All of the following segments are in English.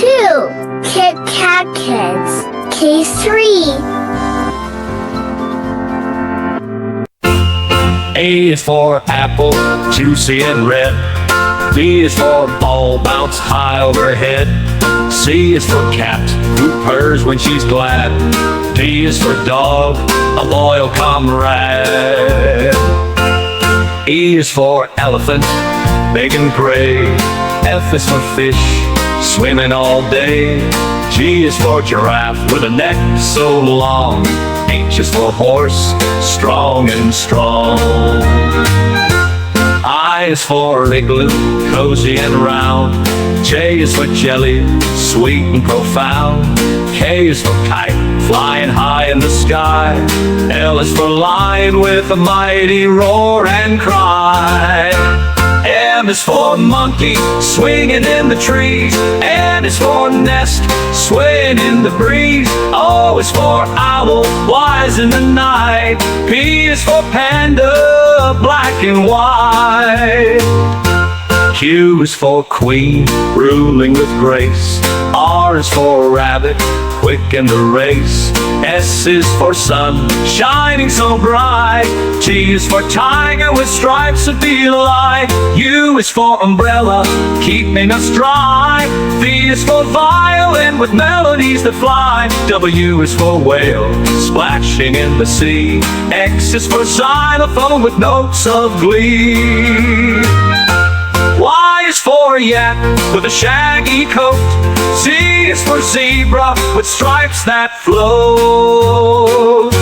2. Kitkatkids. Case 3. A is for apple, juicy and red. B is for ball, bounce high overhead. C is for cat, who purrs when she's glad. D is for dog, a loyal comrade. E is for elephant, big and gray. F is for fish, swimming all day. G is for giraffe, with a neck so long. H is for horse, strong and strong. I is for igloo, cozy and round. J is for jelly, sweet and profound. K is for kite, flying high in the sky. L is for lion, with a mighty roar and cry. M is for monkey, swinging in the trees. N is for nest, swaying in the breeze. O is for owl, wise in the night. P is for panda, black and white. Q is for queen, ruling with grace. R is for rabbit, quick in the race. S is for sun, shining so bright. T is for tiger, with stripes of delight. U is for umbrella, keeping us dry. V is for violin, with melodies that fly. W is for whale, splashing in the sea. X is for xylophone, with notes of glee. Y is for yak, with a shaggy coat. Z is for zebra, with stripes that float.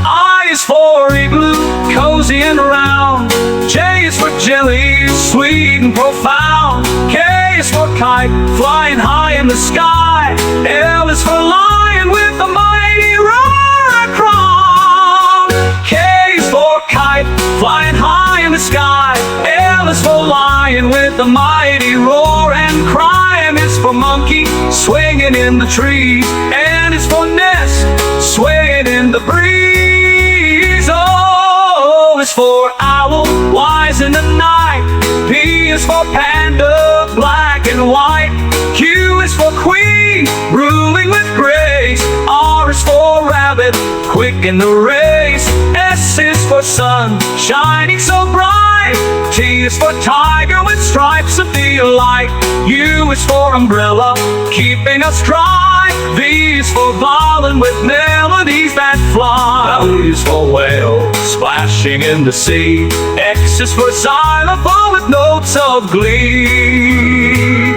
I is for igloo, cozy and round. J is for jelly, sweet and profound. K is for kite, flying high in the sky. L is for lion, with a mighty roar and crown. K is for kite, flying high in the sky. L is for lion, with a mighty roar and cry. M is for monkey, swinging in the trees. N is for nest, swaying in the breeze. O is for owl, wise in the night. P is for panda, black and white. Q is for queen, ruling with grace. R is for rabbit, quick in the race. S is for sun, shining so bright. T is for tiger, with stripes of delight. U is for umbrella, keeping us dry. V is for violin, with melodies that fly. W is for whale, splashing in the sea. X is for xylophone, with notes of glee.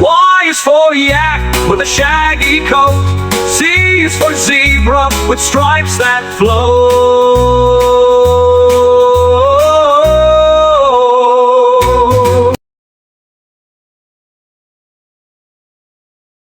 Y is for yak, with a shaggy coat. Z is for zebra, with stripes that flow.